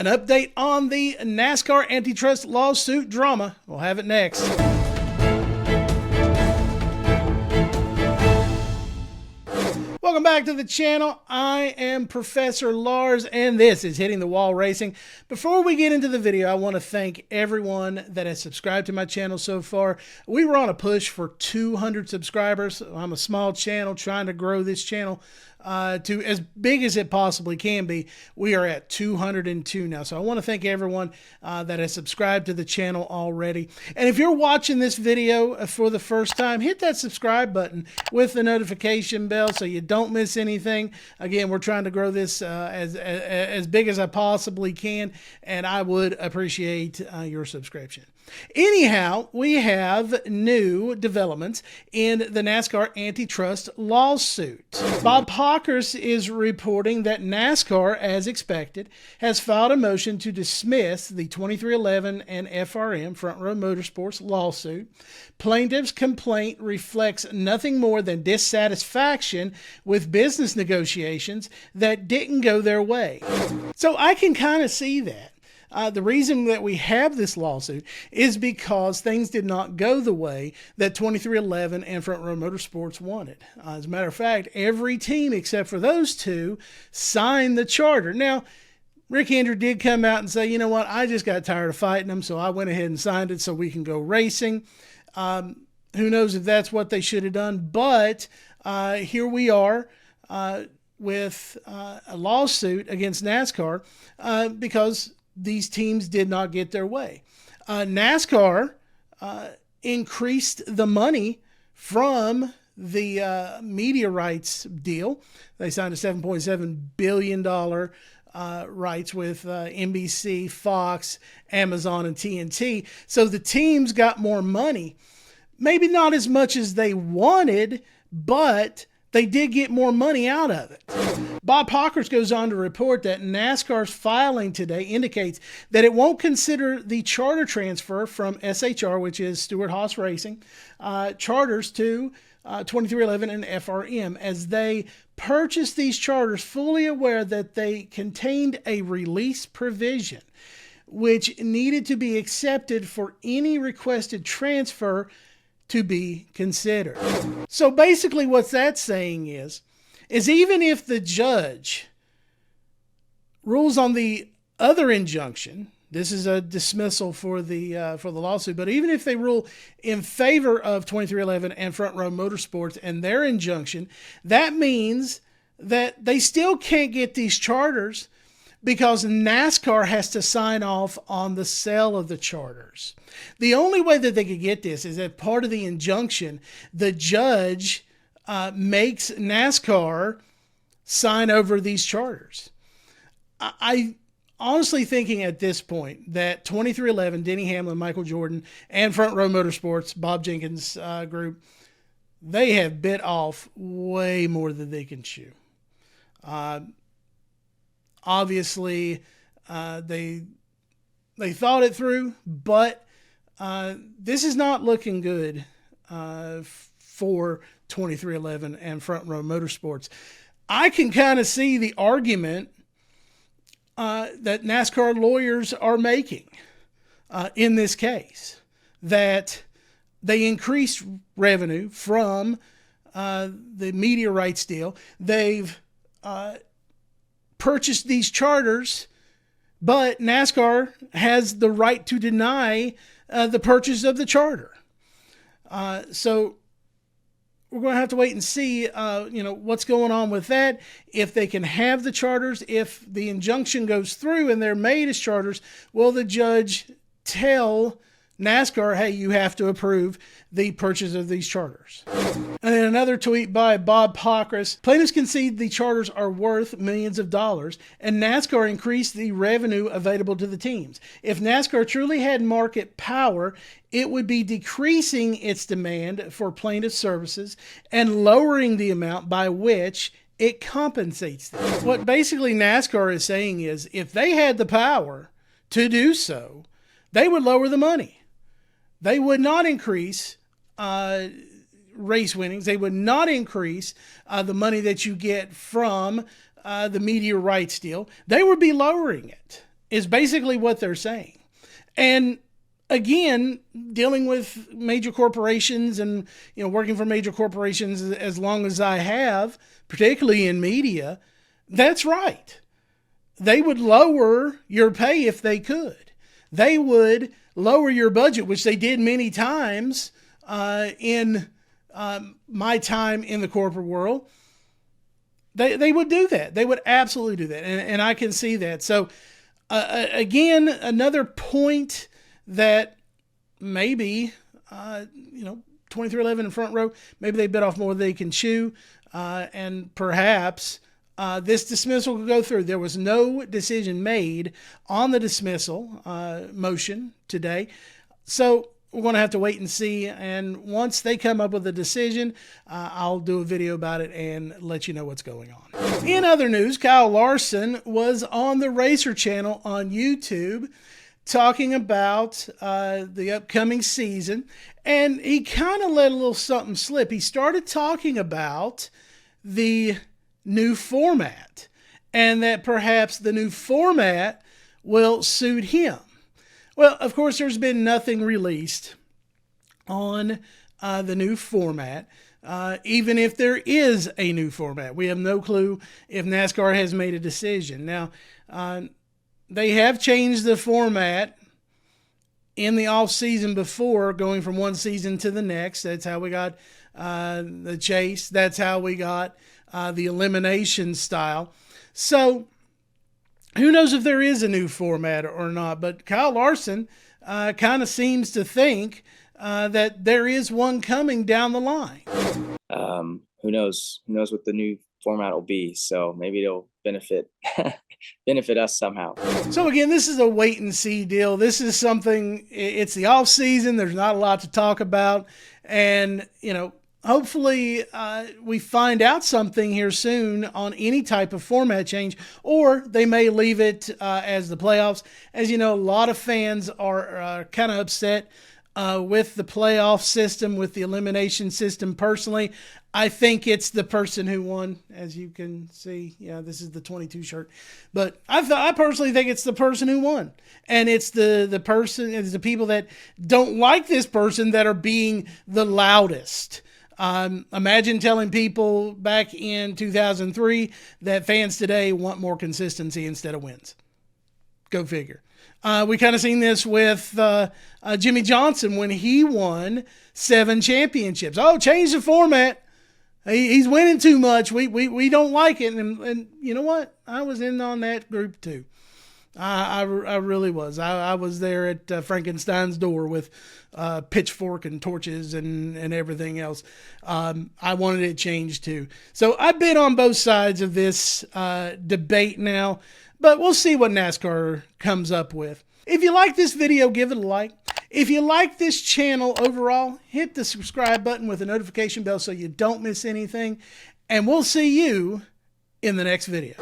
An update on the NASCAR antitrust lawsuit drama. We'll have it next. Welcome back to the channel. I am Professor Lars, and this is Hitting the Wall Racing. Before we get into the video, I want to thank everyone that has subscribed to my channel so far. We were on a push for 200 subscribers. I'm a small channel trying to grow this channel to as big as it possibly can be. We are at 202 now. So I want to thank everyone that has subscribed to the channel already. And if you're watching this video for the first time, hit that subscribe button with the notification bell so you don't miss anything. Again, we're trying to grow this as big as I possibly can, and I would appreciate your subscription. Anyhow, we have new developments in the NASCAR antitrust lawsuit. Bob Pockrass is reporting that NASCAR, as expected, has filed a motion to dismiss the 2311 and FRM, Front Row Motorsports, lawsuit. Plaintiff's complaint reflects nothing more than dissatisfaction with business negotiations that didn't go their way. So I can kind of see that. The reason that we have this lawsuit is because things did not go the way that 2311 and Front Row Motorsports wanted. As a matter of fact, every team except for those two signed the charter. Now, Rick Andrew did come out and say, you know what, I just got tired of fighting them, so I went ahead and signed it so we can go racing. Who knows if that's what they should have done, but here we are with a lawsuit against NASCAR because these teams did not get their way. NASCAR increased the money from the media rights deal. They signed a $7.7 billion rights with NBC, Fox, Amazon, and TNT. So the teams got more money. Maybe not as much as they wanted, but they did get more money out of it. Bob Pockrass goes on to report that NASCAR's filing today indicates that it won't consider the charter transfer from SHR, which is Stewart-Haas Racing, charters to 2311 and FRM, as they purchased these charters fully aware that they contained a release provision, which needed to be accepted for any requested transfer to be considered. So basically what that's saying is even if the judge rules on the other injunction, this is a dismissal for the lawsuit, but even if they rule in favor of 2311 and Front Row Motorsports and their injunction, that means that they still can't get these charters because NASCAR has to sign off on the sale of the charters. The only way that they could get this is that part of the injunction, the judge makes NASCAR sign over these charters. I honestly thinking at this point that 2311, Denny Hamlin, Michalejordan, and Front Row Motorsports, Bob Jenkins' group, they have bit off way more than they can chew. Obviously, they thought it through, but this is not looking good for 2311 and Front Row Motorsports. I can kind of see the argument that NASCAR lawyers are making in this case, that they increased revenue from the media rights deal. They've purchased these charters, but NASCAR has the right to deny the purchase of the charter. So we're going to have to wait and see, what's going on with that. If they can have the charters, if the injunction goes through and they're made as charters, will the judge tell NASCAR, hey, you have to approve the purchase of these charters? And then another tweet by Bob Pockrass. Plaintiffs concede the charters are worth millions of dollars, and NASCAR increased the revenue available to the teams. If NASCAR truly had market power, it would be decreasing its demand for plaintiff services and lowering the amount by which it compensates them. What basically NASCAR is saying is if they had the power to do so, they would lower the money. They would not increase race winnings. They would not increase the money that you get from the media rights deal. They would be lowering it. is basically what they're saying. And again, dealing with major corporations and, working for major corporations as long as I have, particularly in media, that's right. They would lower your pay if they could. They would lower your budget, which they did many times in my time in the corporate world. They would do that. They would absolutely do that. And I can see that. So again, another point that maybe, 2311 in front row, maybe they bit off more than they can chew. And perhaps this dismissal could go through. There was no decision made on the dismissal motion today. So we're going to have to wait and see. And once they come up with a decision, I'll do a video about it and let you know what's going on. In other news, Kyle Larson was on the Racer channel on YouTube talking about the upcoming season. And he kind of let a little something slip. He started talking about the new format and that perhaps the new format will suit him. Well, of course, there's been nothing released on the new format, even if there is a new format. We have no clue if NASCAR has made a decision. Now, they have changed the format in the off season before, going from one season to the next. That's how we got the chase. That's how we got the elimination style. So who knows if there is a new format or not, but Kyle Larson kind of seems to think that there is one coming down the line. Who knows? Who knows what the new format will be? So maybe it'll benefit us somehow. So again, this is a wait and see deal. This is something, it's the off season. There's not a lot to talk about. And, hopefully we find out something here soon on any type of format change, or they may leave it as the playoffs. As you know, a lot of fans are kind of upset with the playoff system, with the elimination system. Personally, I think it's the person who won, as you can see. Yeah, this is the 22 shirt. But I personally think it's the person who won. And it's the person, it's the people that don't like this person that are being the loudest. Imagine telling people back in 2003 that fans today want more consistency instead of wins. Go figure. We kind of seen this with Jimmy Johnson when he won 7 championships. Oh, change the format. He's winning too much. We don't like it. And you know what? I was in on that group too. I really was. I was there at Frankenstein's door with pitchfork and torches and everything else. I wanted it changed too. So I've been on both sides of this debate now, but we'll see what NASCAR comes up with. If you like this video, give it a like. If you like this channel overall, hit the subscribe button with the notification bell so you don't miss anything. And we'll see you in the next video.